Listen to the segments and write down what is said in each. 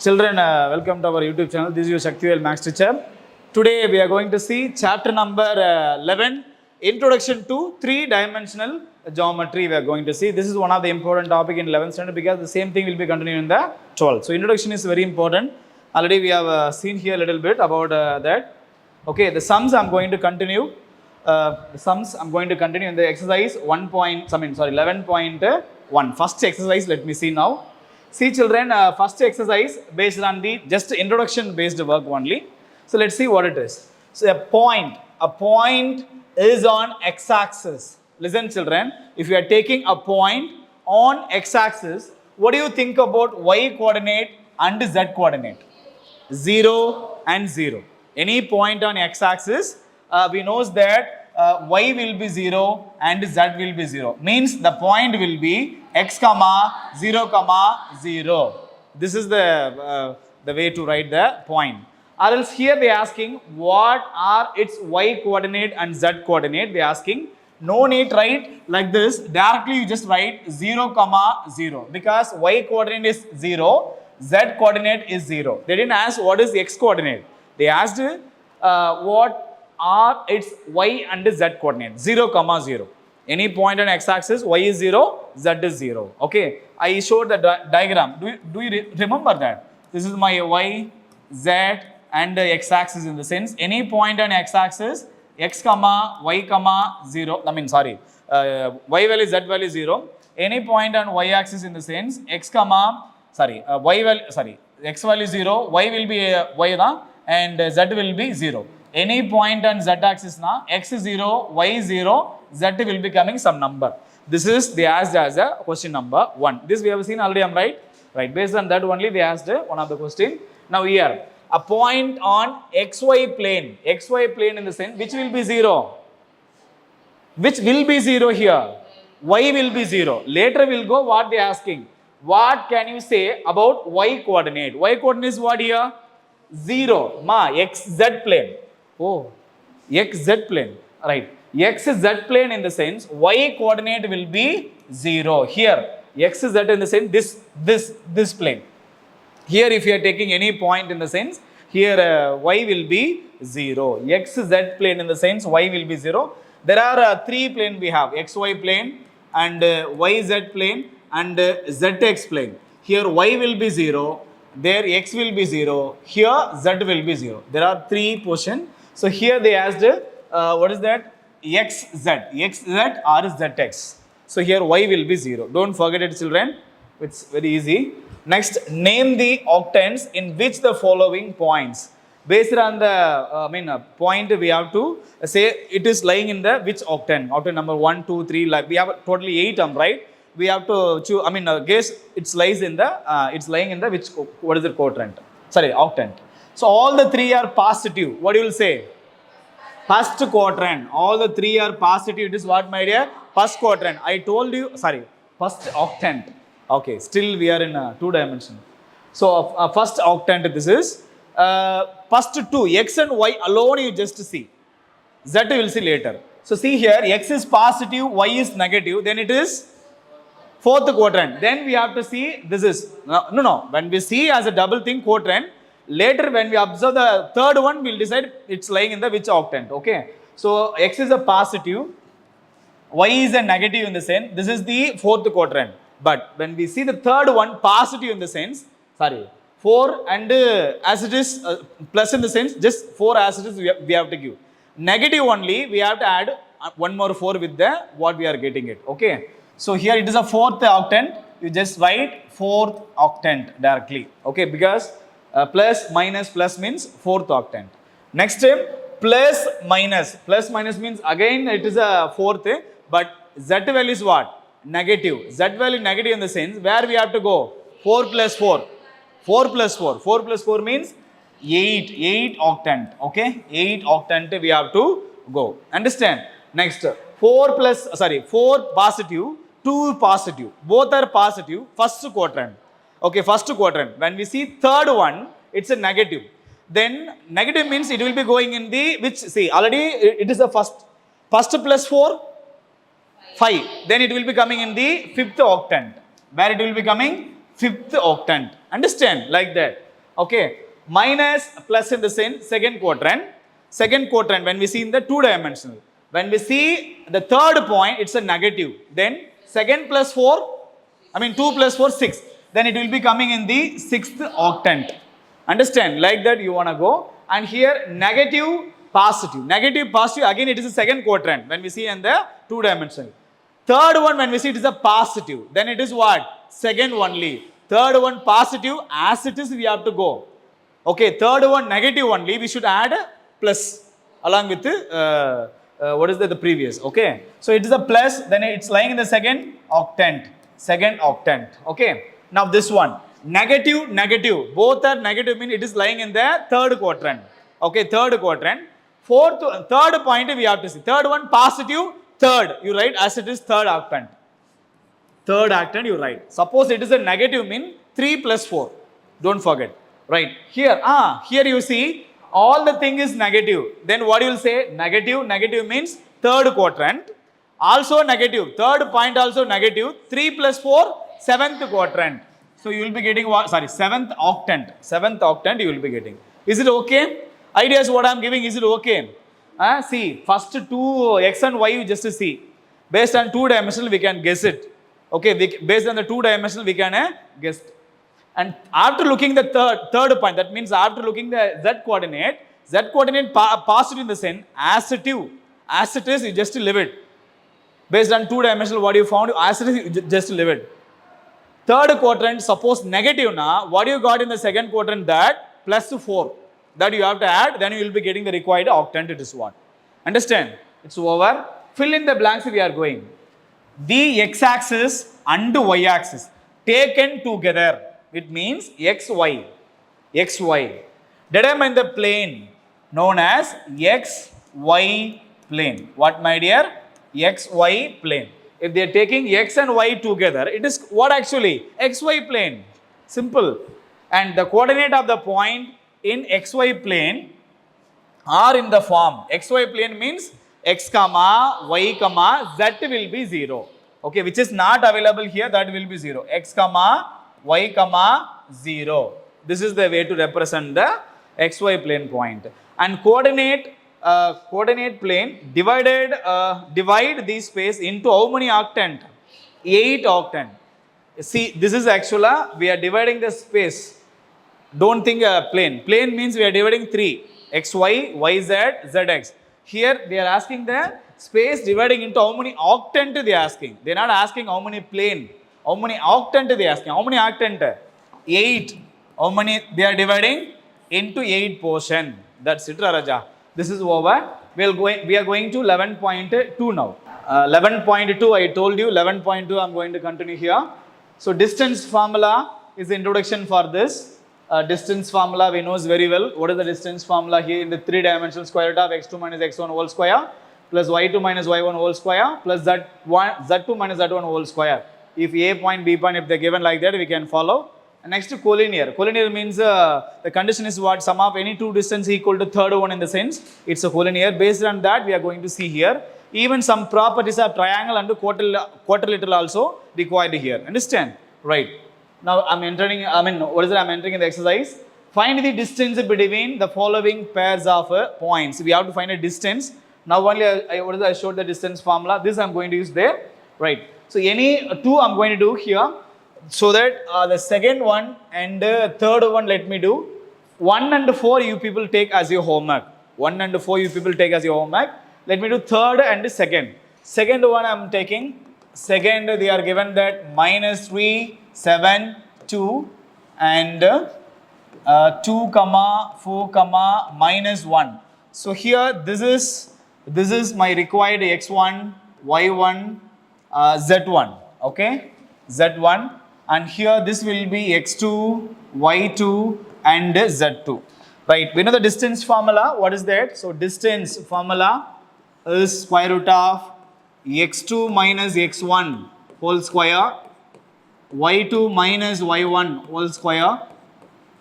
Children, welcome to our YouTube channel. This is your Shaktivel Max Teacher. Today we are going to see chapter number 11, Introduction to Three-Dimensional Geometry. We are going to see. This is one of the important topic in 11th standard because the same thing will be continued in the 12th. So introduction is very important. Already we have seen here a little bit about that. Okay, the sums I'm going to continue. In the exercise 11.1. First exercise, let me see now. See children, first exercise based on the just introduction based work only. So let's see what it is. So a point is on x-axis. Listen children, if you are taking a point on x-axis, what do you think about y coordinate and z coordinate? 0 and 0. Any point on x-axis, we knows that y will be 0 and z will be 0. Means the point will be x comma 0 comma 0. This is the way to write the point. Or else here they are asking what are its y coordinate and z coordinate. They are asking. No need write like this. Directly you just write 0 comma 0 because y coordinate is 0, z coordinate is 0. They didn't ask what is x coordinate. They asked what are its y and z coordinate. 0 comma 0. Any point on x-axis, y is 0, z is 0. Okay, I showed the diagram. Do you remember that? This is my y, z and x-axis in the sense. Any point on x-axis, x comma y comma 0. Y value, z value 0. Any point on y-axis in the sense, x value 0, y will be y and z will be 0. Any point on z-axis na x is 0, y is 0, z will be coming some number. This is they asked as a question number 1. This we have seen already, am right? Right. Based on that only they asked one of the question. Now here, a point on xy plane in the sense which will be 0. Which will be 0 here? Y will be 0. Later we'll go what they are asking. What can you say about y coordinate? Y coordinate is what here? 0. XZ plane. Oh, XZ plane. Right. XZ plane in the sense y coordinate will be 0. Here XZ in the sense this plane. Here if you are taking any point in the sense here y will be 0. XZ plane in the sense y will be 0. There are three planes we have: XY plane and YZ plane and ZX plane. Here y will be 0. There x will be 0. Here z will be 0. There are three portions. So here they asked what is that? XZ or ZX. So here y will be 0. Don't forget it children. It's very easy. Next, name the octants in which the following points. Based on the point we have to say it is lying in the which octant. Octant number 1, 2, 3. Like we have totally 8 right? We have to choose. Guess it's lying in the which what is the quadrant? Octant. So all the three are positive. What you will say? First quadrant. All the three are positive. It is what, my dear? First quadrant. I told you. First octant. Okay. Still we are in 2 dimension. So first octant. This is first two. X and y alone you just see. Z you will see later. So see here. X is positive. Y is negative. Then it is fourth quadrant. Then we have to see this is no. When we see as a double thing quadrant, later when we observe the third one, we'll decide it's lying in the which octant. Okay. So x is a positive, y is a negative in the sense. This is the fourth quadrant. But when we see the third one, positive in the sense, 4 and as it is plus in the sense, just 4 as it is we have to give. Negative only, we have to add one more 4 with the what we are getting it. Okay. So here it is a fourth octant. You just write fourth octant directly. Okay, because plus means fourth octant. Next step, plus minus. Plus minus means again it is a fourth, but z value is what? Negative. Z value negative in the sense where we have to go? 4 plus 4. 4 plus 4. 4 plus 4 means 8. 8 octant. Okay, 8 octant we have to go. Understand? Next, 4 positive. 2 positive, both are positive, first quadrant. Okay, first quadrant. When we see third one, it's a negative. Then negative means it will be going in the which, see already it is the first plus 4, 5. Then it will be coming in the fifth octant. Where it will be coming? Fifth octant. Understand? Like that. Okay, minus plus in the second quadrant. Second quadrant, when we see in the two dimensional, when we see the third point, it's a negative. Then second plus 4, I mean 2 plus 4, 6. Then it will be coming in the sixth octant. Understand? Like that you want to go. And here negative, positive. Negative, positive, again it is the second quadrant when we see in the two dimensional. Third one, when we see it is a positive, then it is what? Second only. Third one positive, as it is we have to go. Okay, third one negative only, we should add plus along with what is the previous. Okay, so it is a plus, then it's lying in the second octant. Second octant. Okay, now this one, negative, negative, both are negative, mean it is lying in the third quadrant. Okay, third quadrant. Third point we have to see. Third one positive, third, you write as it is third octant. Third octant you write. Suppose it is a negative, mean 3 plus 4. Don't forget. Right. Here, here you see all the thing is negative. Then what you will say? Negative, negative means third quadrant. Also negative. Third point also negative. 3 plus 4, seventh quadrant. So you will be getting what? Sorry, seventh octant. Seventh octant you will be getting. Is it okay? Ideas what I am giving, is it okay? See, first two x and y you just see. Based on two dimensional we can guess it. Okay, based on the two dimensional we can guess. And after looking the third point, that means after looking the z coordinate positive in the sense as it is, you just leave it. Based on two dimensional, what you found, as it is, you just leave it. Third quadrant, suppose negative na, what you got in the second quadrant, that plus 4, that you have to add, then you will be getting the required octant. It is what? Understand? It's over. Fill in the blanks we are going. The x-axis and y-axis taken together, it means xy. xy. Determine the plane known as xy plane. What, my dear? xy plane. If they are taking x and y together, it is what actually? xy plane. Simple. And the coordinate of the point in xy plane are in the form. xy plane means x comma y comma z will be 0. Okay, which is not available here, that will be 0. X comma y comma 0. This is the way to represent the xy plane point. And coordinate plane divide this space into how many octant? 8 octant. See, this is actually we are dividing the space. Don't think plane. Plane means we are dividing 3. xy, yz, zx. Here they are asking the space dividing into how many octant they are asking. They are not asking how many plane. How many octant they are asking. How many octant? 8. How many they are dividing? Into 8 portion. That's it, Raja. This is over. We are going to 11.2 now. 11.2, I told you 11.2 I am going to continue here. So distance formula is the introduction for this. Distance formula we knows very well. What is the distance formula here in the 3-dimensional square root of x2 minus x1 whole square plus y2 minus y1 whole square plus z2 minus z1 whole square. If A point, B point, if they are given like that, we can follow. And next, collinear. Collinear means the condition is what? Sum of any two distance equal to third one in the sense. It's a collinear. Based on that, we are going to see here. Even some properties of triangle and quadrilateral also required here. Understand? Right. Now, I'm entering in the exercise. Find the distance between the following pairs of points. We have to find a distance. Now, only I showed the distance formula. This I'm going to use there. Right. So, any two I'm going to do here. So that the second one and third one, let me do. 1 and 4 you people take as your homework. 1 and 4 you people take as your homework. Let me do third and second. Second one I'm taking. Second, they are given that minus 3, 7, 2 and 2 comma 4 comma minus 1. So here this is my required x1, y1, z1. Okay, z1. And here this will be x2, y2 and z2. Right, we know the distance formula. What is that? So distance formula is square root of x2 minus x1 whole square, y2 minus y1 whole square,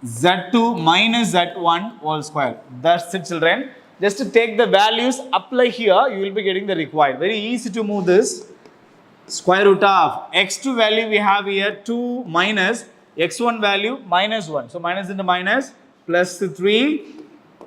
z2 minus z1 whole square. That's it, children. Just to take the values, apply here, you will be getting the required. Very easy to move this. Square root of x2 value we have here 2 minus x1 value minus 1. So minus into minus plus 3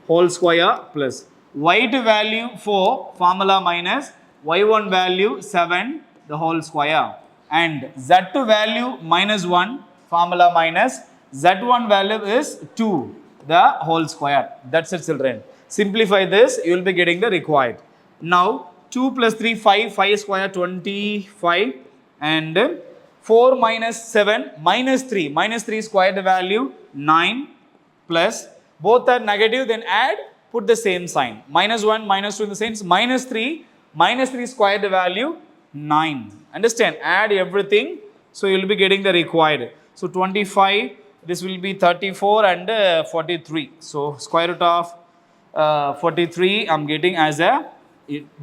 whole square plus y2 value 4 formula minus y1 value 7 the whole square and z2 value minus 1 formula minus z1 value is 2 the whole square. That's it, children. Simplify this, you will be getting the required. Now 2 plus 3 5, 5 square 25 and 4 minus 7 minus 3 square the value 9 plus both are negative, then add, put the same sign. Minus 1, minus 2 in the sense minus 3 square the value 9. Understand? Add everything, so you will be getting the required. So 25, this will be 34 and 43. So square root of 43 I'm getting as a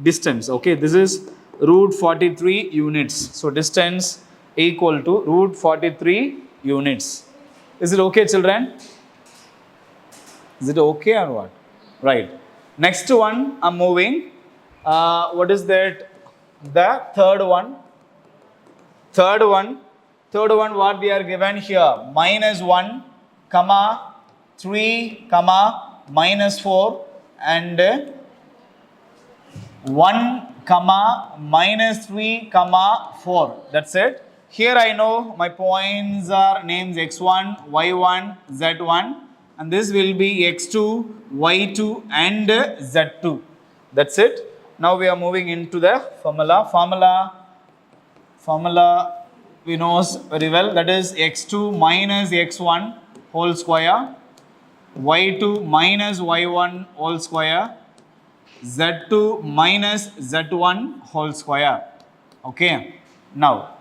distance. Okay, this is root 43 units. So distance equal to root 43 units. Is it okay, children? Is it okay or what? Right. Next one I'm moving. What is that? The third one. Third one what we are given here, minus 1 comma 3 comma minus 4 and 1 comma minus 3 comma 4. That's it. Here I know my points are names x1, y1, z1 and this will be x2, y2 and z2. That's it. Now we are moving into the formula. Formula we know very well, that is x2 minus x1 whole square, y2 minus y1 whole square, z2 minus z1 whole square. Okay. Now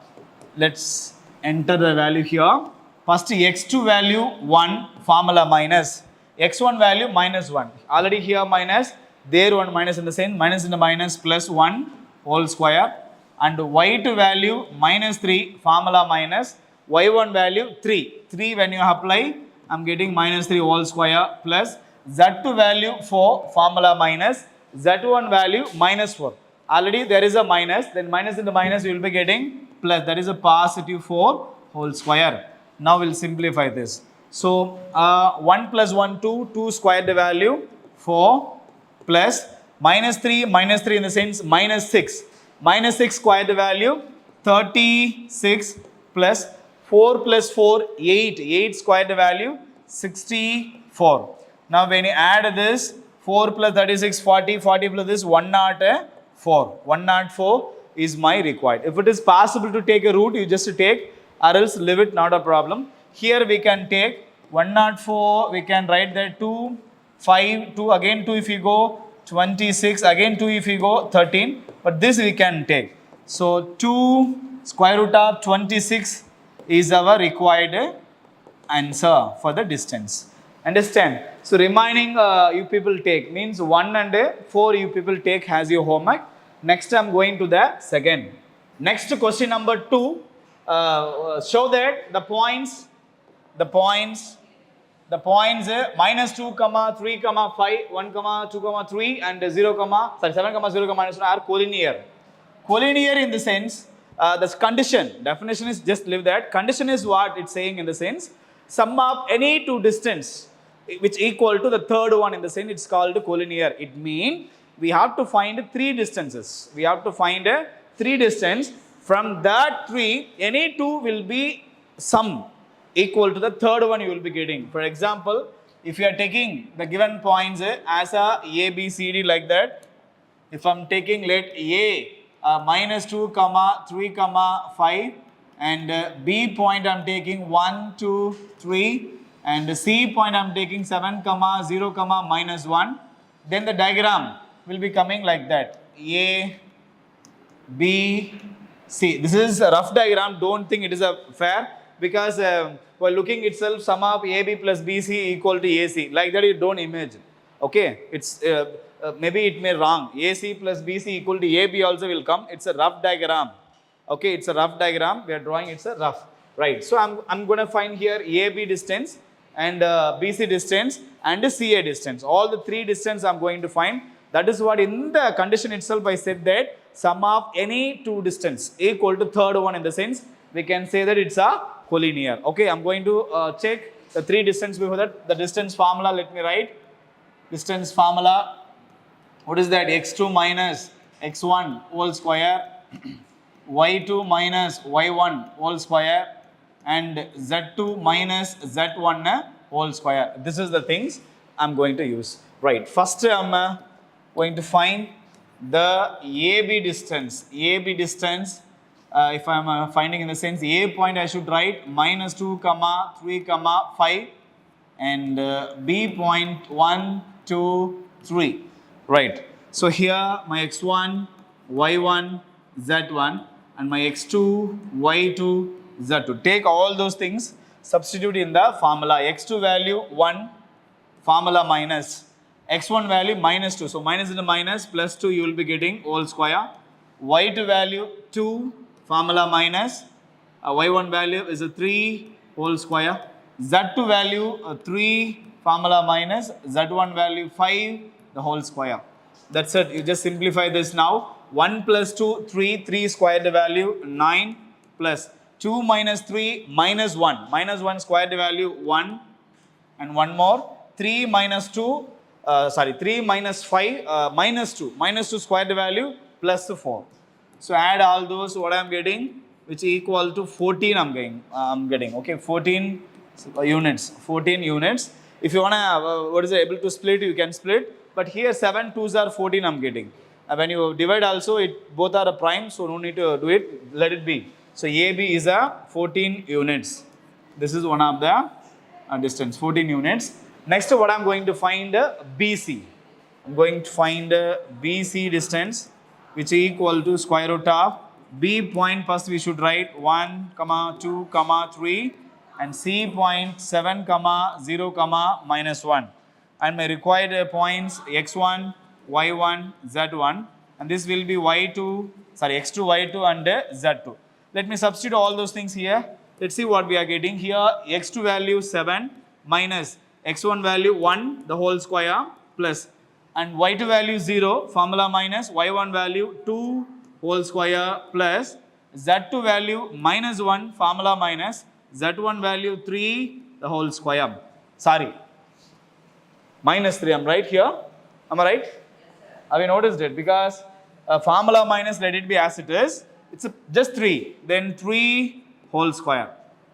let's enter the value here. First x2 value 1 formula minus x1 value minus 1. Already here minus, there one minus in the same, minus in the minus plus 1 whole square and y2 value minus 3 formula minus y1 value 3. 3 when you apply I'm getting minus 3 whole square plus z2 value 4 formula minus z1 value minus 4. Already there is a minus, then minus into minus you will be getting plus, that is a positive 4 whole square. Now we'll simplify this. So 1 plus 1 2 square the value 4 plus minus 3 in the sense minus 6 square the value 36 plus 4 plus 4 8 square the value 64. Now when you add this 4 plus 36 40 plus this 104. 104 is my required. If it is possible to take a root, you just take, or else leave it, not a problem. Here we can take 104, we can write that 2 5 2 again 2 if you go 26 again 2 if you go 13, but this we can take. So 2 square root of 26 is our required answer for the distance. Understand? So remaining you people take, means 1 and 4 you people take as your homework. Next I am going to the second. Next question number 2, show that the points minus 2 comma 3 comma 5 1 comma 2 comma 3 and 7 comma 0 minus 1 are collinear. Collinear in the sense, the condition, definition is just leave that. Condition is what it's saying in the sense, sum of any two distance which equal to the third one, in the sense it's called collinear. It means we have to find 3 distances. We have to find 3 distance. From that 3, any 2 will be sum equal to the third one you will be getting. For example, if you are taking the given points as a B, C, D like that, if I am taking let A minus 2 comma 3 comma 5 and B point I am taking 1 2 3 and C point I am taking 7 comma 0 comma minus 1, then the diagram will be coming like that, A B C. This is a rough diagram, don't think it is a fair, because while looking itself sum of AB plus BC equal to AC, like that you don't imagine. Okay, it's maybe it may wrong. AC plus BC equal to AB also will come. It's a rough diagram. Okay, it's a rough diagram. We are drawing, it's a rough. Right. So I'm going to find here AB distance and BC distance and CA distance. All the 3 distance I'm going to find. That is what in the condition itself I said that sum of any 2 distance equal to third one, in the sense we can say that it's a collinear. Okay, I'm going to check the three distance before that. The distance formula, let me write. Distance formula, what is that? X2 minus x1 whole square, y2 minus y1 whole square, and z2 minus z1 whole square. This is the things I'm going to use. Right, first I'm going to find the AB distance. AB distance, if I'm finding in the sense A point, I should write minus 2 comma 3 comma 5, and B point 1 2 3. Right, so here my x1 y1 z1 and my x2 y2 z2. Take all those things, substitute in the formula. X2 value 1, formula minus x1 value minus 2, so minus into minus plus 2 you will be getting whole square. Y2 value 2, formula minus y1 value is a 3 whole square. Z2 value 3, formula minus z1 value 5 the whole square. That's it, you just simplify this now. 1 plus 2 3, 3 squared value 9, plus 2 minus 3 minus 1, minus 1 squared value 1, and one more 3 minus 2 3 minus 5 minus 2, minus 2 squared value plus 4. So add all those, what I am getting, which equal to 14 I'm getting, okay, 14 units, 14 units. If you want to able to split, you can split, but here 7 2s are 14 I'm getting. When you divide also, it both are a prime, so no need to do it, let it be. So AB is a 14 units. This is one of the distance, 14 units. Next, what I'm going to find BC. I'm going to find BC distance, which is equal to square root of B point. First, we should write 1, 2, 3, and C point 7, 0, minus 1. And my required points x1, y1, z1, and this will be x2, y2, and z2. Let me substitute all those things here. Let's see what we are getting here. X2 value 7 minus x1 value 1 the whole square, plus, and y2 value 0, formula minus y1 value 2 whole square, plus z2 value minus 1, formula minus z1 value 3 the whole square. Sorry, minus 3 I'm right here. Am I right? Have you noticed it? Because formula minus, let it be as it is. It's just 3, then 3 whole square.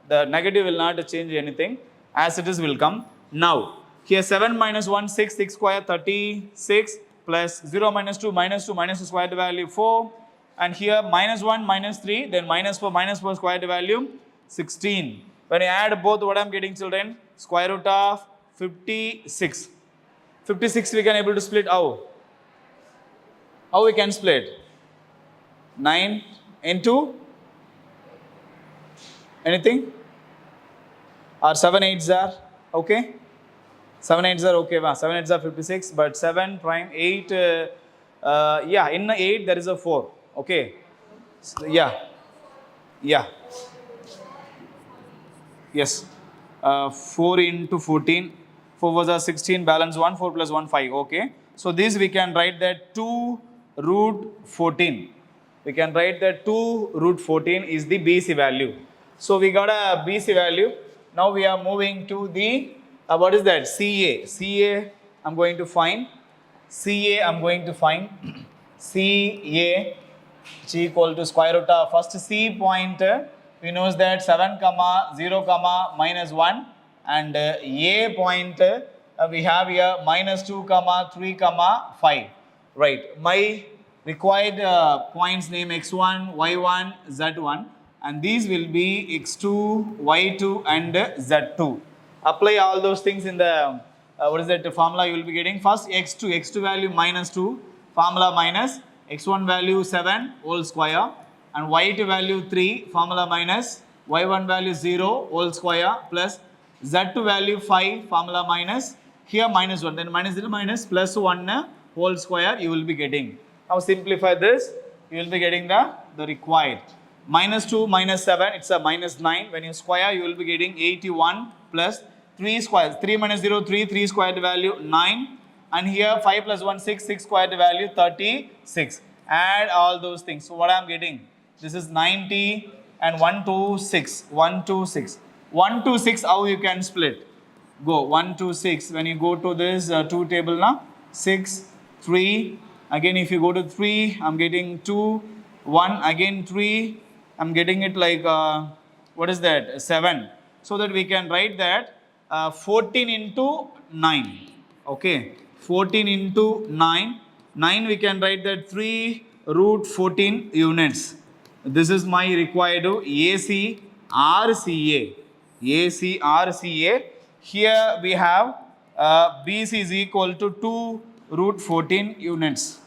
The negative will not change anything. As it is will come. Now, here 7 minus 1, 6, 6 square, 36, plus 0 minus 2, minus 2, minus 2 squared value 4. And here minus 1, minus 3, then minus 4 squared value 16. When you add both, what I am getting, children? Square root of 56. 56 we can able to split how? How we can split? 9 into anything? Or 7 8s are okay? 7 8s are okay, 7 8s are 56, but 7 prime 8, yeah, in 8 there is a 4, okay? So, yeah, yes, 4 into 14, 4 was a 16, balance 1, 4 plus 1, 5, okay? So this we can write that 2 root 14. We can write that 2 root 14 is the BC value. So we got a BC value. Now we are moving to the, what is that? CA. CA I'm going to find. CA I'm going to find. CA is equal to square root of first C point. We know that 7, 0, minus 1. And A point we have here minus 2, 3, 5. Right. My required points name x1, y1, z1, and these will be x2, y2, and z2. Apply all those things in the what is that formula you will be getting. First x2 value minus 2, formula minus x1 value 7 whole square, and y2 value 3, formula minus y1 value 0 whole square, plus z2 value 5, formula minus here minus 1, then minus 0 minus plus 1 whole square you will be getting. Now simplify this, you will be getting the required. Minus 2 minus 7, it's a minus 9. When you square, you will be getting 81 plus 3 squares. 3 minus 0, 3, 3 squared value 9. And here 5 plus 1, 6, 6 squared value 36. Add all those things. So what I am getting? This is 90 and 1 to 6. 1 to 6. 1 to 6, how you can split? Go 1 to 6. When you go to this 2 table now, 6, 3. Again, if you go to 3, I'm getting 2, 1, again 3. I'm getting it like, what is that? 7. So that we can write that 14 into 9. Okay, 14 into 9. 9 we can write that 3 root 14 units. This is my required AC RCA. AC RCA. Here we have BC is equal to 2 root 14 units.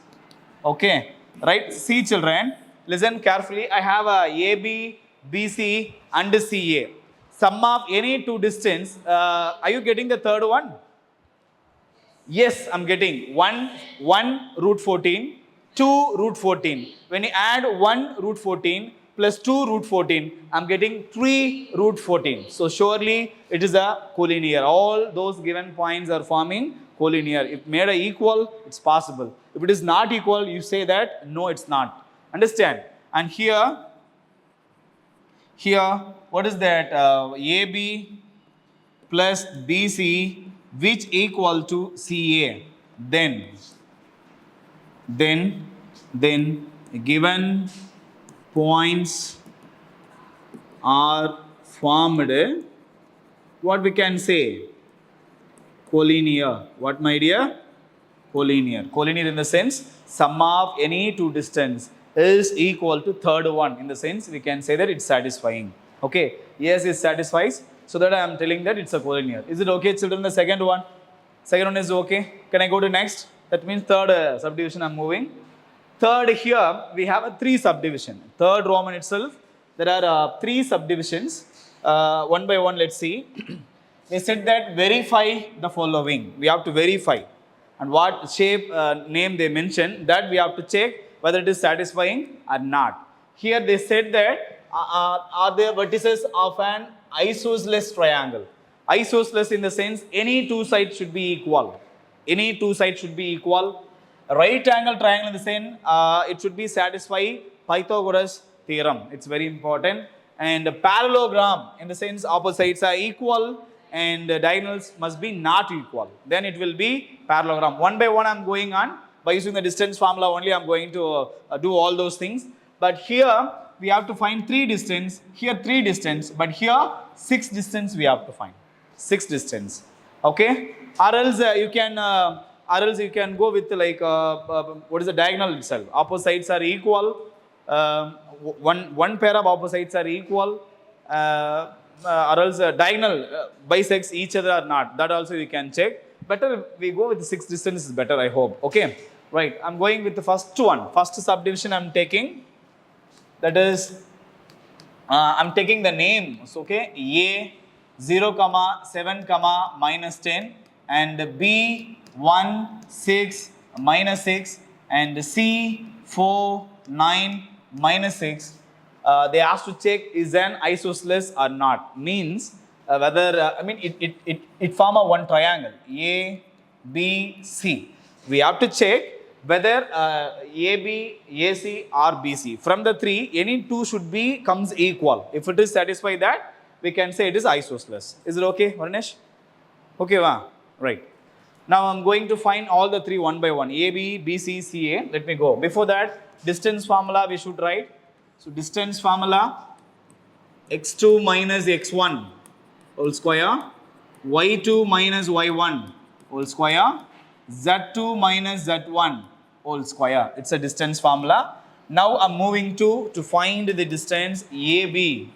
Okay, right? See children, listen carefully. I have a AB, BC and CA. Sum of any two distance. Are you getting the third one? Yes, I'm getting 1 root 14, 2 root 14. When you add 1 root 14 plus 2 root 14, I'm getting 3 root 14. So surely it is a collinear. All those given points are forming collinear. If made a equal, it's possible. If it is not equal, you say that no, it's not. Understand? And here, what is that? AB plus BC which equal to CA. Then given points are formed, what we can say? Collinear. What, my dear? Collinear. Collinear in the sense sum of any two distance is equal to third one. In the sense we can say that it's satisfying. Okay. Yes, it satisfies. So that I am telling that it's a collinear. Is it okay, children? The second one. Second one is okay. Can I go to next? That means third subdivision I'm moving. Third, here we have a 3 subdivision. Third Roman itself, there are 3 subdivisions. One by one, let's see. They said that verify the following. We have to verify. And what shape, name they mentioned, that we have to check whether it is satisfying or not. Here they said that are there vertices of an isosceles triangle. Isosceles in the sense any two sides should be equal. Any two sides should be equal. Right angle triangle in the sense it should be satisfy Pythagoras theorem. It's very important. And parallelogram in the sense opposite sides are equal and diagonals must be not equal. Then it will be parallelogram. One by one I'm going on. By using the distance formula only I'm going to do all those things. But here we have to find 3 distance. Here 3 distance. But here 6 distance we have to find. 6 distance. Okay. Or else you can go with like what is the diagonal itself. Opposite sides are equal. One pair of opposites are equal. Or else diagonal bisects each other or not. That also you can check. Better we go with the 6 distance is better, I hope. Okay. Right. I'm going with the first one. First subdivision I'm taking. That is, I'm taking the names. Okay. A 0, 7, minus 10 and B 1, 6, minus 6 and C 4, 9, minus 6. They asked to check is an isosceles or not. Means whether, it form a one triangle A, B, C. We have to check whether AB, AC or BC. From the 3, any 2 should be comes equal. If it is satisfied that, we can say it is isosceles. Is it okay, Varnish? Okay, wow. Right. Now I'm going to find all the 3 one by one. A, B, B, C, C, A. Let me go. Before that, distance formula we should write. So distance formula, x2 minus x1 whole square, y2 minus y1 whole square, z2 minus z1 whole square. It's a distance formula. Now I'm moving to find the distance AB.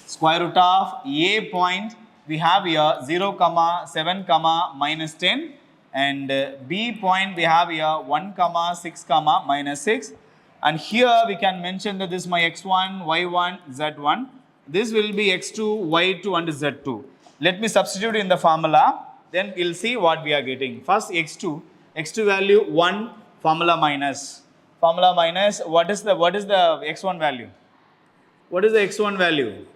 Square root of A point we have here 0, 7, minus 10 and B point we have here 1, 6, minus 6 and here we can mention that this is my x1, y1, z1. This will be x2, y2 and z2. Let me substitute in the formula, then we'll see what we are getting. First x2 value 1, formula minus. What is the x1 value? What is the x1 value?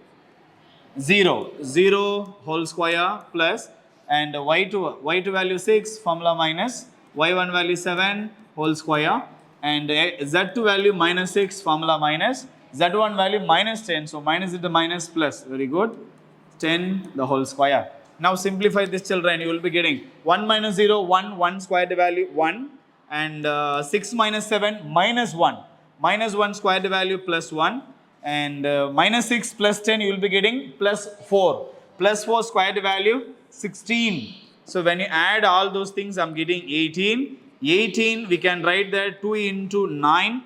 0 whole square plus and y2 value 6 formula minus, y1 value 7 whole square and z2 value minus 6 formula minus Z1 value minus 10. So minus into minus plus. Very good. 10 the whole square. Now simplify this, children. You will be getting 1 minus 0, 1, 1 squared value 1. And 6 minus 7 minus 1. Minus 1 squared value plus 1. And minus 6 plus 10 you will be getting plus 4. Plus 4 squared value 16. So when you add all those things, I'm getting 18. 18 we can write that 2 into 9.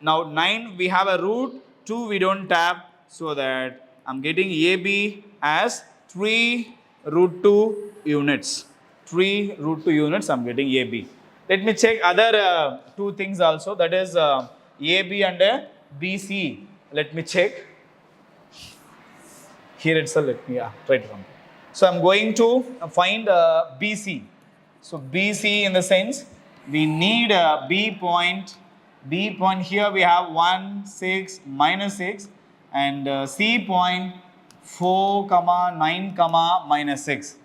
Now 9 we have a root, 2 we don't have, so that I'm getting AB as 3 root 2 units. 3 root 2 units I'm getting AB. Let me check other two things also, that is AB and BC. Let me check. Here itself, let me try to come. So I'm going to find BC. So BC in the sense, we need a B point. B point here we have 1, 6, minus 6. And C point 4, 9, minus 6.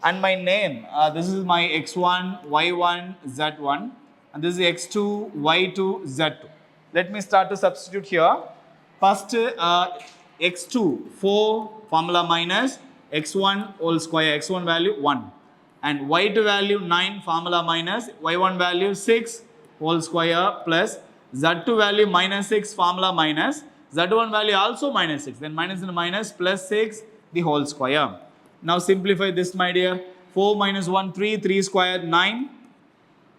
And my name, this is my x1, y1, z1. And this is x2, y2, z2. Let me start to substitute here. First, x2, 4, formula minus x1 whole square, x1 value 1. And y2 value 9, formula minus y1 value 6 whole square plus z2 value minus 6, formula minus z1 value also minus 6. Then minus and minus plus 6 the whole square. Now simplify this, my dear. 4 minus 1, 3, 3 square 9.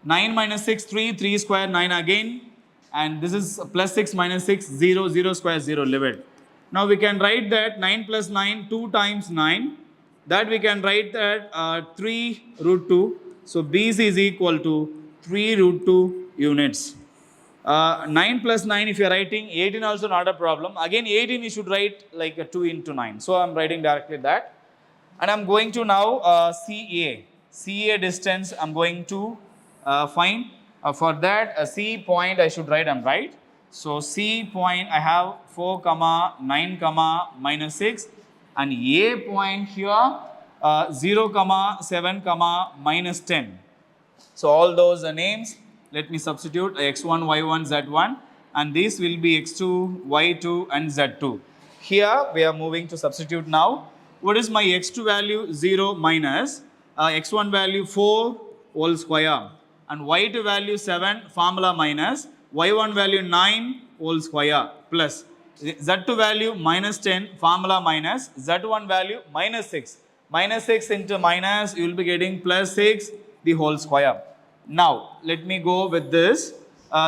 9 minus 6, 3, 3 square 9 again. And this is plus 6 minus 6, 0, 0 square 0, leave it. Now we can write that 9 plus 9, 2 times 9. That we can write that 3 root 2. So BC is equal to 3 root 2 units. 9 plus 9, if you are writing 18 also not a problem. Again 18 you should write like a 2 into 9. So I am writing directly that. And I am going to now CA. CA distance I am going to find. For that C point I should write, I am right. So C point I have 4, 9, minus 6. And A point here 0, 7, minus 10. So all those names, let me substitute x1, y1, z1. And this will be x2, y2 and z2. Here we are moving to substitute now. What is my x2 value? 0 minus x1 value 4 whole square. And y2 value 7, formula minus y1 value 9 whole square plus z2 value minus 10, formula minus z1 value minus 6. Minus 6 into minus, you will be getting plus 6 the whole square. Now let me go with this.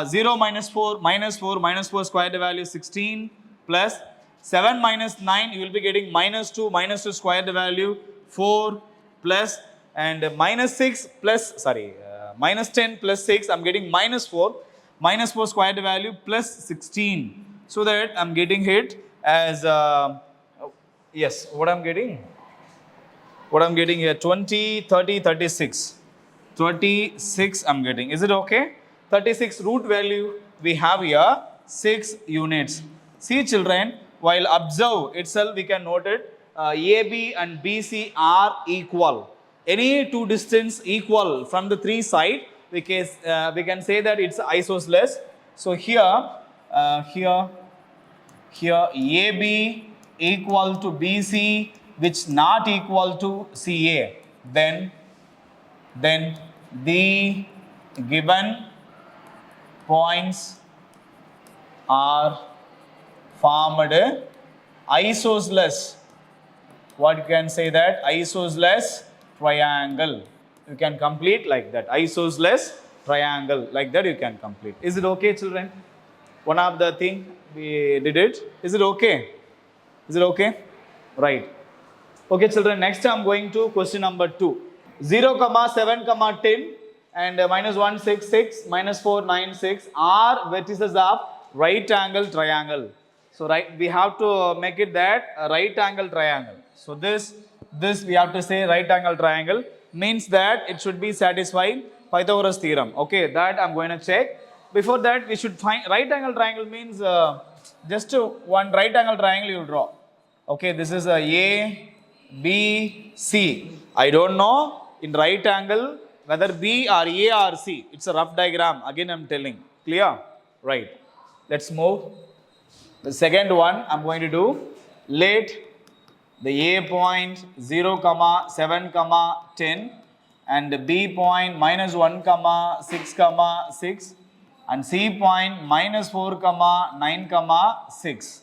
0 minus 4, minus 4 squared value 16 plus 7 minus 9, you will be getting minus 2 squared value 4 plus and minus 6 plus, minus 10 plus 6, I am getting minus 4 squared value plus 16. So that I am getting it as, yes, what I am getting? What I am getting here, 20, 30, 36. 36 I am getting. Is it okay? 36 root value we have here 6 units. See children, while observe itself we can note it, AB and BC are equal. Any two distance equal from the three side, we can say that it's isosceles. So here AB equal to BC, which not equal to CA. Then the given points are formed isosceles. What you can say that? Isosceles triangle. You can complete like that. Isosceles triangle. Like that you can complete. Is it okay, children? One of the thing we did it. Is it okay? Is it okay? Right. Okay, children. Next I am going to question number 2. 0, 7, 10 and minus 1, 6, 6, minus 4, 9, 6 are vertices of right angle triangle. So we have to make it that right angle triangle. So this we have to say right angle triangle means that it should be satisfying Pythagoras theorem. Okay, that I am going to check. Before that we should find right angle triangle means just one right angle triangle you draw. Okay, this is A, B, C. I don't know in right angle whether B or A or C. It's a rough diagram. Again I am telling. Clear? Right. Let's move. The second one I'm going to do, let the A point 0 comma 7 comma 10 and B point minus 1 comma 6 comma 6 and C point minus 4 comma 9 comma 6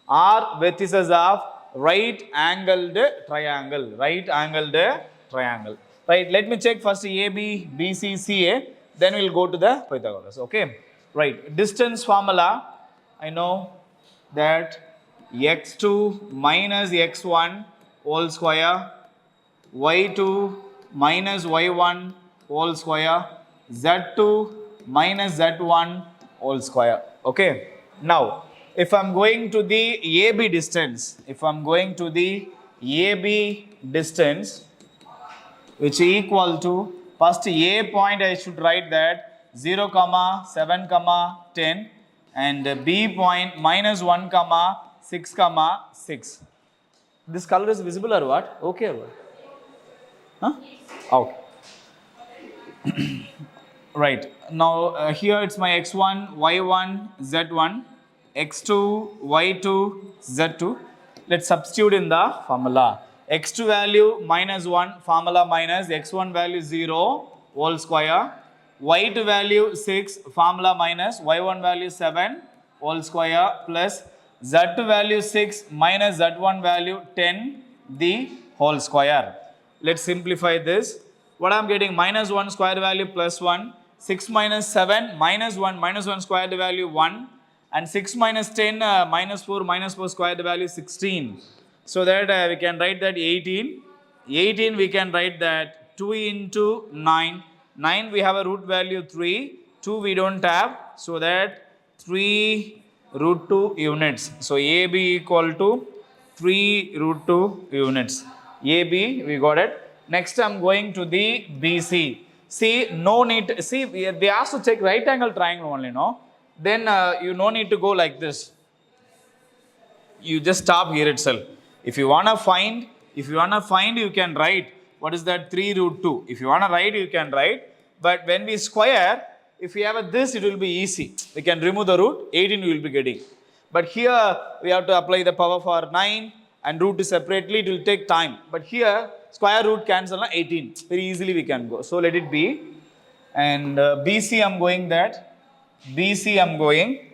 are vertices of right angled triangle. Right angled triangle. Right, let me check first AB, BC, CA, then we'll go to the Pythagoras. Okay, right, distance formula, I know that x2 minus x1 whole square, y2 minus y1 whole square, z2 minus z1 whole square. Okay, now if I'm going to the AB distance, which equal to, first A point I should write that 0 comma 7 comma 10 and B point minus 1 comma 6 comma 6. This color is visible or what? Okay or what? Huh? Okay. Right, now here it's my x1, y1, z1, x2, y2, z2. Let's substitute in the formula. X2 value minus 1, formula minus x1 value 0 whole square, y2 value 6, formula minus y1 value 7 whole square, plus z2 value 6 minus z1 value 10 the whole square. Let's simplify this. What I'm getting, minus 1 square value plus 1, 6 minus 7 minus 1 square value 1, and 6 minus 10 minus 4 square value 16. So that we can write that 18. 18 we can write that 2 into 9. 9 we have a root value 3. 2 we don't have. So that 3 root 2 units. So AB equal to 3 root 2 units. AB we got it. Next I'm going to the BC. See, no need, see they asked to check right angle triangle only, no? Then you no need to go like this. You just stop here itself. If you wanna find, you can write what is that 3 root 2. If you wanna write, you can write. But when we square, if we have a this, it will be easy. We can remove the root, 18 we will be getting. But here we have to apply the power for 9 and root separately, it will take time. But here square root cancel 18. Very easily we can go. So let it be. And BC I'm going that. BC I'm going.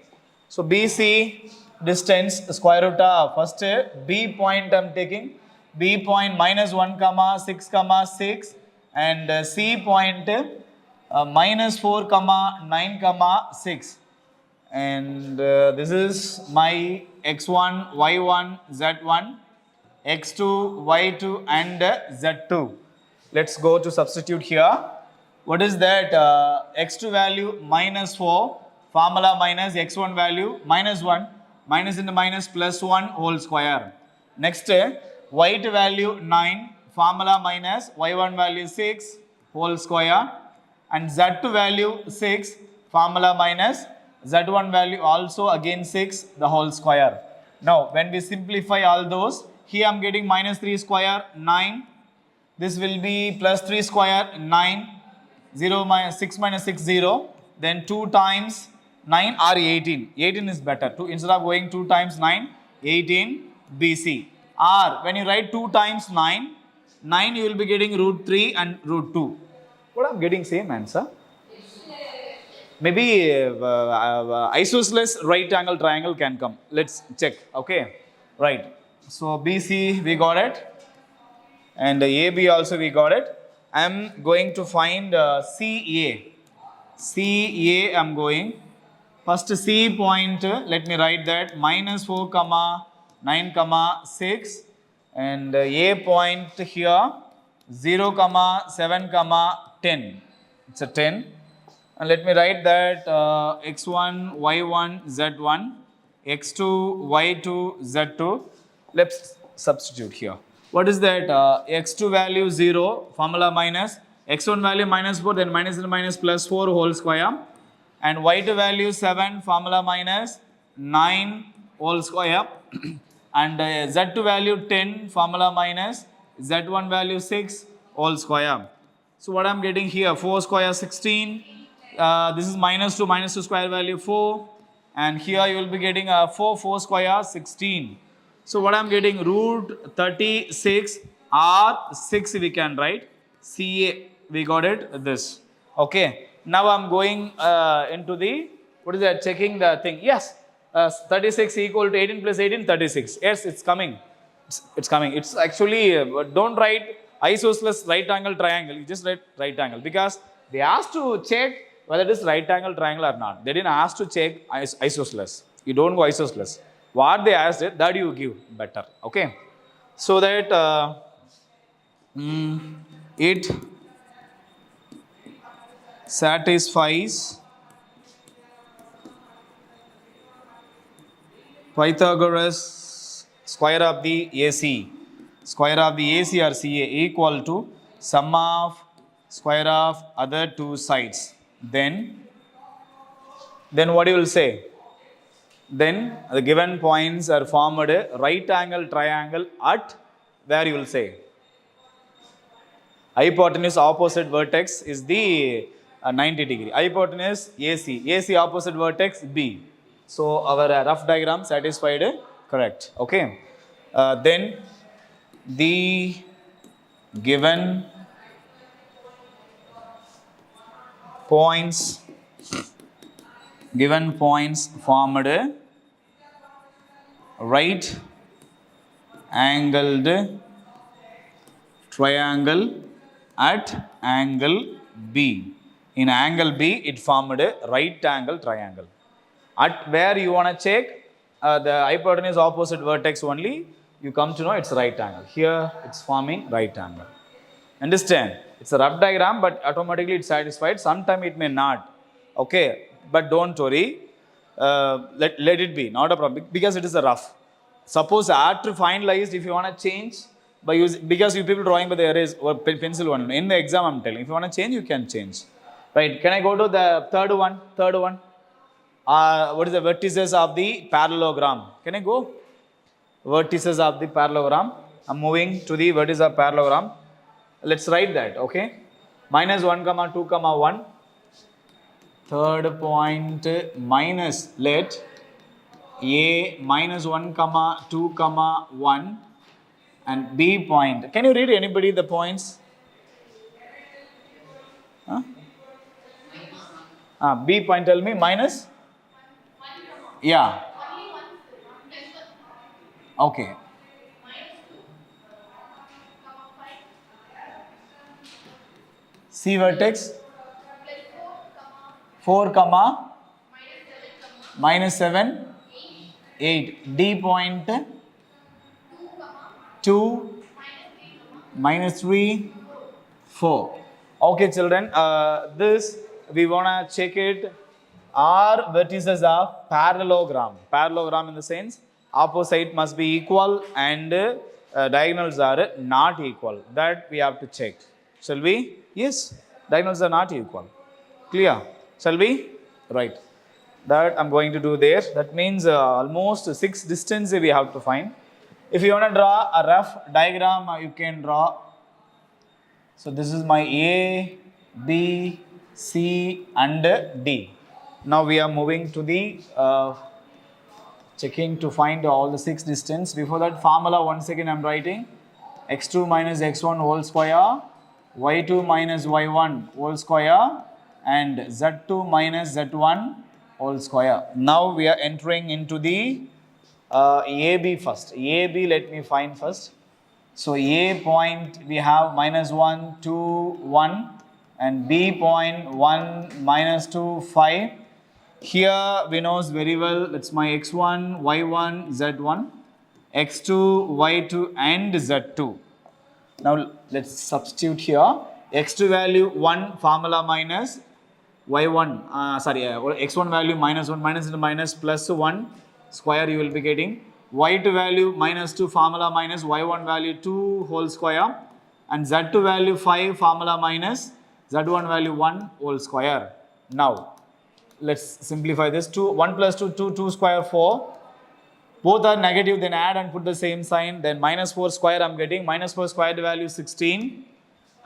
So BC distance square root of first B point I'm taking. B point minus 1 comma 6 comma 6 and C point minus 4 comma 9 comma 6. And this is my x1, y1, z1, x2, y2 and z2. Let's go to substitute here. What is that? X2 value minus 4, formula minus x1 value minus 1, minus into minus plus 1 whole square. Next, y2 value 9, formula minus y1 value 6 whole square, and z2 value 6, formula minus z1 value also again 6 the whole square. Now when we simplify all those, here I'm getting minus 3 square 9, this will be plus 3 square 9, 0 minus 6 minus 6 0, then 2 times 9 or 18. 18 is better. Instead of going 2 times 9, 18 BC. Or when you write 2 times 9, 9 you will be getting root 3 and root 2. What I'm getting same answer. Maybe isosceles right angle triangle can come. Let's check. Okay. Right. So BC we got it. And AB also we got it. I'm going to find CA. CA I'm going. First C point, let me write that minus 4 comma 9 comma 6 and A point here 0 comma 7 comma 10. It's a 10. And let me write that x1, y1, z1, x2, y2, z2. Let's substitute here. What is that? X2 value 0, formula minus, x1 value minus 4, then minus and minus plus 4 whole square. And y2 value 7, formula minus 9 whole square. And z2 value 10, formula minus z1 value 6 whole square. So what I'm getting here, 4 square 16. This is minus 2 square value 4. and here you will be getting 4 square 16. So what I'm getting, root 36 or 6 we can write. CA, we got it, this. Okay, now I'm going into the, what is that, checking the thing. Yes, 36 equal to 18 plus 18, 36. Yes, it's coming. It's coming. It's actually, don't write isosceles right angle triangle. You just write right angle, because they asked to check whether it is right angle triangle or not. They didn't ask to check isosceles. You don't go isosceles. What they asked it, that you give better. Okay. So that it satisfies Pythagoras square of the AC. Square of the AC or CA equal to sum of square of other two sides. Then what you will say? Then the given points are formed a right angle triangle at, where you will say, hypotenuse opposite vertex is the 90 degree. Hypotenuse AC opposite vertex B. So our rough diagram satisfied, correct. Okay. Then the given points formed a right angled triangle at angle B. In angle B, it formed a right angle triangle. At where you want to check the hypotenuse opposite vertex only, you come to know it's right angle. Here it's forming right angle. Understand? It's a rough diagram, but automatically it's satisfied. Sometime it may not. Okay, but don't worry. Let it be, not a problem, because it is a rough. Suppose after finalized, if you want to change by using, because you people drawing by the erase or pencil one. In the exam, I'm telling. If you want to change, you can change. Right? Can I go to the third one? What is the vertices of the parallelogram? Can I go? Vertices of the parallelogram. I'm moving to the vertices of parallelogram. Let's write that, okay? Minus 1, 2, 1. Third point, minus, let A minus 1, 2, 1 and B point. Can you read anybody the points? Huh? B point, tell me, minus? Yeah. Okay. C vertex 4, minus 7, 8. D point 2, minus 3, 4. Okay, children, this we want to check it. Are vertices of parallelogram. Parallelogram in the sense opposite must be equal and diagonals are not equal. That we have to check. Shall we? Yes, diagonals are not equal. Clear? Shall we? Right. That I'm going to do there. That means almost 6 distance we have to find. If you want to draw a rough diagram, you can draw. So this is my A, B, C and D. Now we are moving to the checking to find all the 6 distance. Before that, formula once again I'm writing. X2 minus x1 whole square, y2 minus y1 whole square and z2 minus z1 whole square. Now we are entering into the AB first. AB let me find first. So A point we have minus 1, 2, 1 and B point 1, minus 2, 5. Here we know very well, that's my x1, y1, z1, x2, y2 and z2. Now let's substitute here. X2 value 1 formula minus y1, x1 value minus 1 minus into minus plus 1 square you will be getting. Y2 value minus 2 formula minus y1 value 2 whole square and z2 value 5 formula minus z1 value 1 whole square. Now let's simplify this. 1 plus 2, 2 square 4. Both are negative, then add and put the same sign. Then minus 4 square I'm getting. Minus 4 square value 16.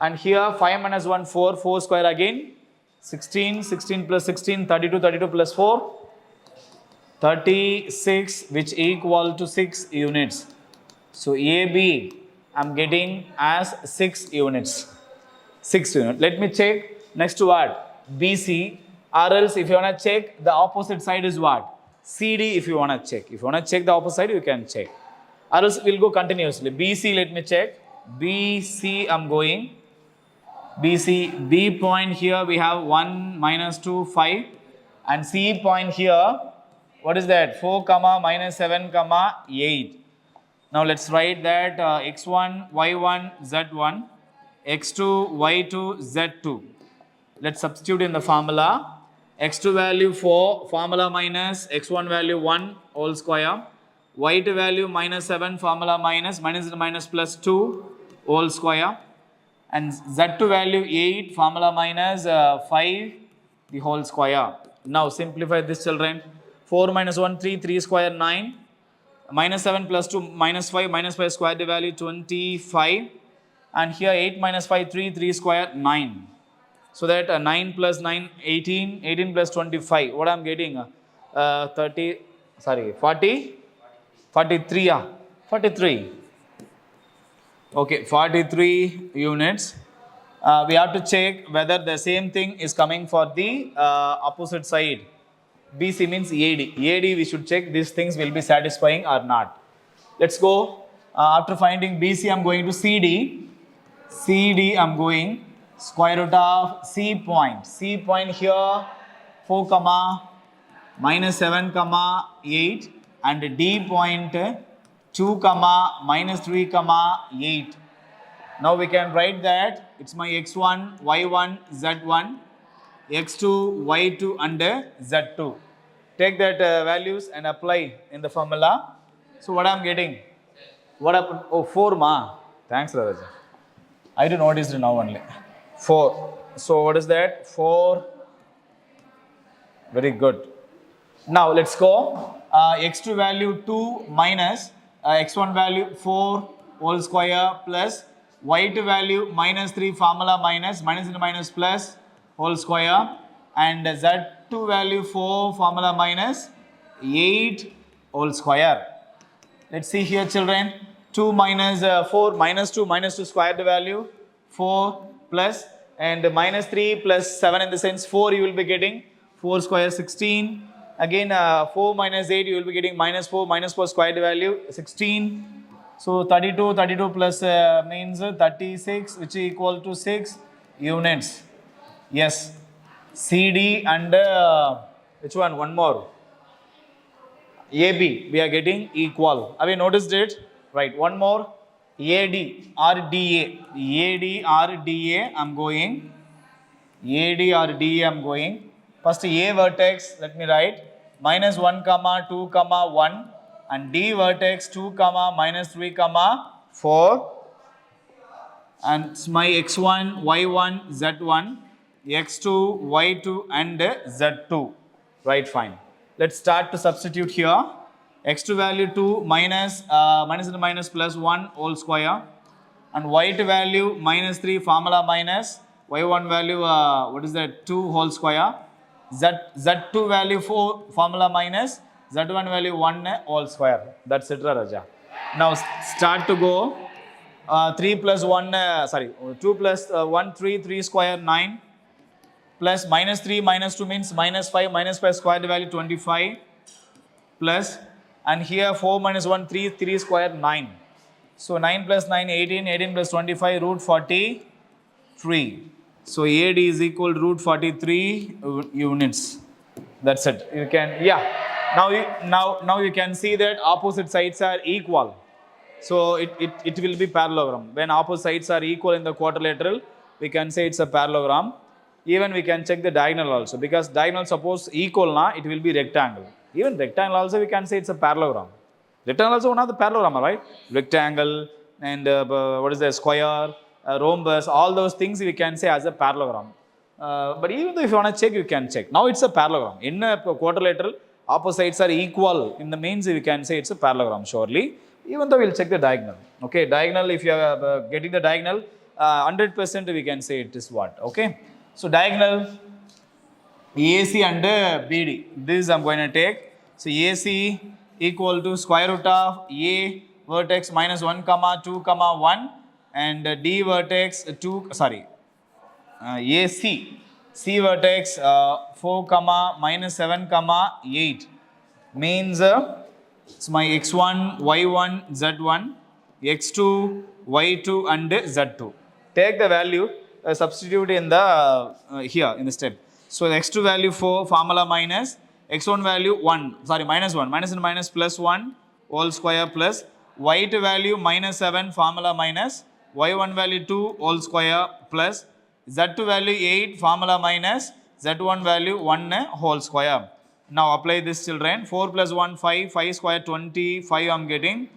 And here 5 minus 1, 4. 4 square again. 16. 16 plus 16, 32. 32 plus 4. 36 which equal to 6 units. So AB I'm getting as 6 units. 6 units. Let me check next what? BC, or else if you want to check the opposite side is what? CD if you want to check. If you want to check the opposite side, you can check. Or else we'll go continuously. BC, let me check. BC I'm going. BC, B point here we have 1, minus 2, 5. And C point here, what is that? 4, comma, minus 7, comma, 8. Now let's write that x1, y1, z1, x2, y2, z2. Let's substitute in the formula. x2 value 4, formula minus, x1 value 1 whole square, y2 value minus 7, formula minus plus 2 whole square, and z2 value 8, formula minus 5 the whole square. Now simplify this, children. 4 minus 1, 3, 3 square 9, minus 7 plus 2 minus 5 square the value 25, and here 8 minus 5 3, 3 square 9. So that 9 plus 9 18, 18 plus 25, what I'm getting 43 43. Okay, 43 units. We have to check whether the same thing is coming for the opposite side. BC means AD. AD we should check these things will be satisfying or not. Let's go. After finding BC, I'm going to CD. CD I'm going square root of C point. C point here 4, comma, minus 7, comma, 8, and D point 2, comma, minus 3, comma, 8. Now we can write that it's my x1, y1, z1, x2, y2, and z2. Take that values and apply in the formula. So what I'm getting? What happened? Oh, 4 ma. Thanks, Ravaja. I did notice it now only. 4. So what is that? 4. Very good. Now let's go. X2 value 2 minus x1 value 4 whole square plus y2 value minus 3, formula minus into minus plus whole square, and z2 value 4, formula minus 8 whole square. Let's see here, children. 2 minus 4 minus 2 square the value 4 plus, and minus 3 plus 7 in the sense 4 you will be getting 4 square 16. Again 4 minus 8 you will be getting minus 4 square the value 16. So 32 plus means 36 which is equal to 6 units. Yes. CD and which one? One more. AB we are getting equal. Have you noticed it? Right. One more. AD or DA. AD or DA I'm going. AD or DA I'm going. First A vertex, let me write minus 1, comma, 2, comma, 1, and D vertex 2, comma, minus 3, comma, 4, and my x1, y1, z1, x2, y2, and z2. Right, fine. Let's start to substitute here. X2 value 2 minus into minus plus 1 whole square, and y2 value minus 3, formula minus, y1 value what is that, 2 whole square, z2 value 4, formula minus, z1 value 1 whole square. That's it, Raja. Now start to go. 3 plus 1 2 plus 1 3 square 9, plus minus 3 minus 2 means minus 5 square the value 25, plus, and here 4 minus 1 3 square 9. So 9 plus 9 18 plus 25 root 43. So AD is equal to root 43 units. That's it. You can, yeah. Now you can see that opposite sides are equal. So it will be parallelogram. When opposite sides are equal in the quadrilateral, we can say it's a parallelogram. Even we can check the diagonal also, because diagonal suppose equal na, it will be rectangle. Even rectangle also we can say it's a parallelogram. Rectangle also one of the parallelogram, right? Rectangle and what is the square, rhombus, all those things we can say as a parallelogram. But even though if you want to check, you can check. Now it's a parallelogram. In a quadrilateral, opposite sides are equal. In the means we can say it's a parallelogram surely. Even though we'll check the diagonal. Okay, diagonal, if you are getting the diagonal, 100% we can say it is what. Okay, so diagonal AC and BD. This I'm going to take. So AC equal to square root of A vertex minus 1 comma 2 comma 1 and D vertex 2 sorry AC C vertex 4 comma minus 7 comma 8 means it's my x1 y1 z1 x2 y2 and z2. Take the value, substitute in the here in the step. So the x2 value 4 formula minus x1 value 1 sorry minus 1 minus and minus plus 1 whole square plus y2 value minus 7 formula minus y1 value 2 whole square plus z2 value 8 formula minus z1 value 1 whole square. Now apply this children. 4 plus 1 5 5 square 25 I am getting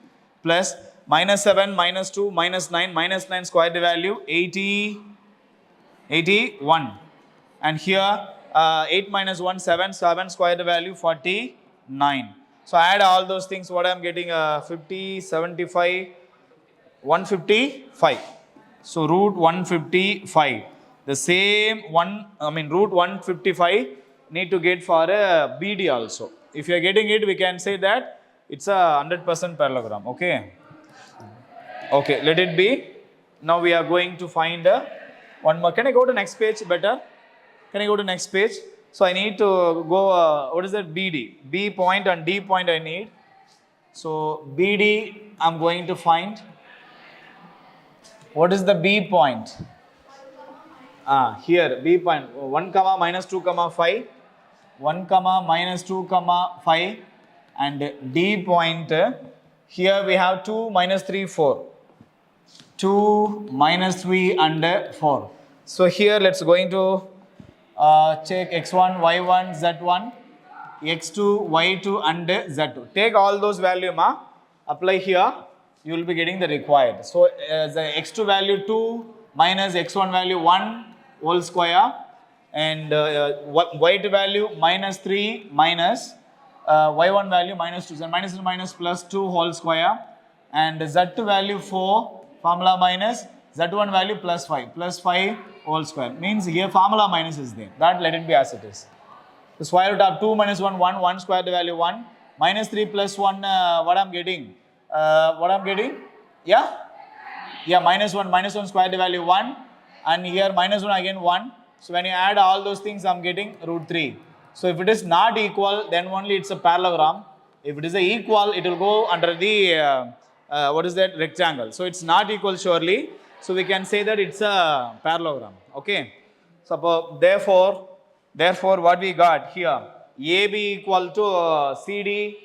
plus minus 7 minus 2 minus 9 square value 81 and here 8 minus 1 7 square value 49. So add all those things what I am getting 50 75 155. So root 155. The same root 155 need to get for a BD also. If you are getting it, we can say that it's a 100% parallelogram. Okay. Okay, let it be. Now we are going to find one more. Can I go to next page better? Can I go to next page? So I need to go, what is that BD? B point and D point I need. So BD I'm going to find. What is the B point? Here B point 1 comma minus 2 comma 5 1 comma minus 2 comma 5 and D point here we have 2 minus 3 4 2 minus 3 and 4. So here let's going to check x1 y1 z1 x2 y2 and z2. Take all those value apply here, you will be getting the required. So the x2 value 2 minus x1 value 1 whole square and y2 value minus 3 minus y1 value minus 2. So minus and minus plus 2 whole square and z2 value 4 formula minus z1 value plus 5 whole square. Means here formula minus is there. That let it be as it is. The square root of 2 minus 1 square value 1 minus 3 plus 1 what I'm getting? Yeah, minus 1 square value 1 and here minus 1 again 1. So when you add all those things I'm getting root 3. So if it is not equal then only it's a parallelogram. If it is equal it will go under the what is that rectangle. So it's not equal surely. So we can say that it's a parallelogram. Okay. So therefore what we got here AB equal to CD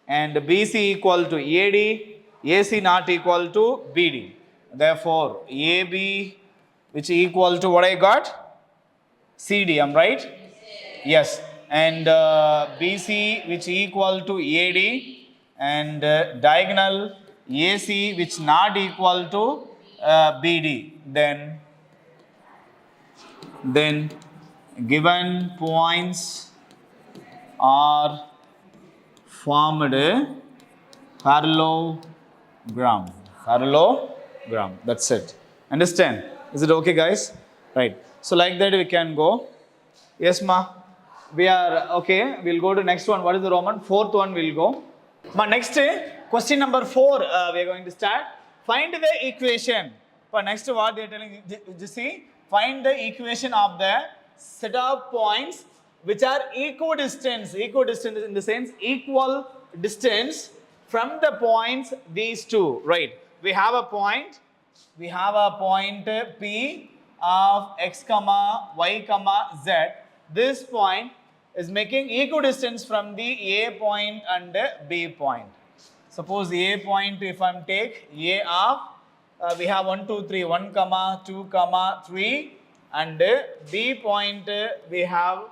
and BC equal to AD, AC not equal to BD. Therefore AB which equal to what I got? CD, am right? Yes. And BC which equal to AD and diagonal AC which not equal to BD. Then given points are formed parallelogram. That's it. Understand? Is it okay, guys? Right. So like that we can go. Yes, ma. We are okay. We'll go to next one. What is the Roman? Fourth one we'll go. Ma, next question number 4. We are going to start. Find the equation. For next what they are telling you see. Find the equation of the set of points which are equidistant in the sense equal distance from the points these two, right? We have a point P of x comma y comma z. This point is making equidistance from the A point and B point. Suppose A point, if I take A of we have 1 2 3 1 comma 2 comma 3 and B point we have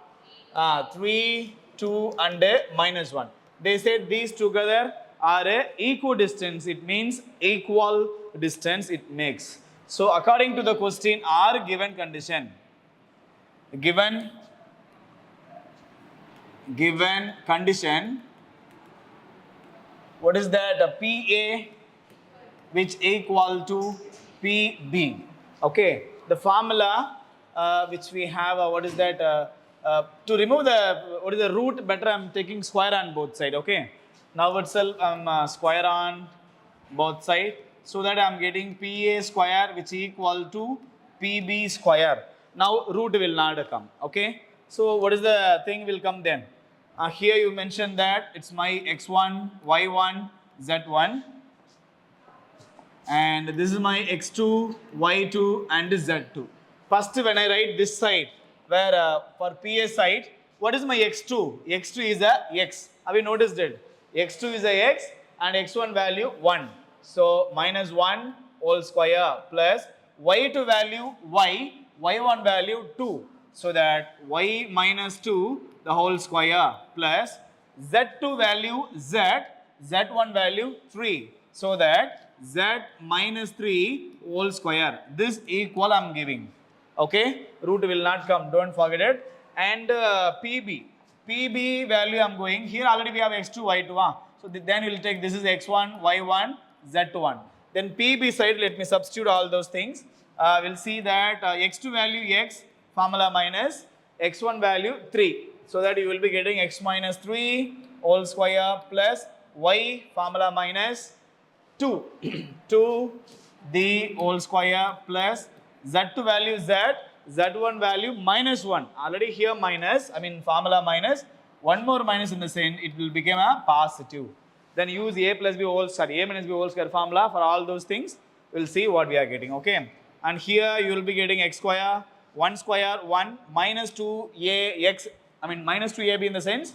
3 2 and minus 1. They said these together are equidistant. It means equal distance it makes. So according to the question, our given condition, given condition, what is that? PA which equal to PB. Okay, the formula which we have, what is that? To remove the what is the root, better I'm taking square on both side. Okay, now itself I'm square on both side, so that I'm getting PA square which equal to PB square. Now root will not come. Okay, so what is the thing will come then? Here you mentioned that it's my x1, y1, z1, and this is my x2, y2 and z2. First when I write this side, where for PA side, what is my x2? x2 is a x. Have you noticed it? x2 is a x and x1 value 1. So minus 1 whole square plus y2 value y, y1 value 2. So that y minus 2 the whole square plus z2 value z, z1 value 3. So that z minus 3 whole square. This equal I am giving. Okay, root will not come, don't forget it. And PB value I am going, here already we have x2, y2. So then we will take this is x1, y1, z1. Then PB side, let me substitute all those things. We'll see that x2 value x, formula minus x1 value 3. So that you will be getting x minus 3 whole square plus y, formula minus 2 2 the whole square plus z2 value z, z1 value minus 1. Already here minus, I mean formula minus, one more minus in the sense it will become a positive. Then use a plus b whole square, a minus b whole square formula for all those things. We'll see what we are getting. Okay, and here you will be getting x square, 1 square 1 minus 2 a x, I mean minus 2ab in the sense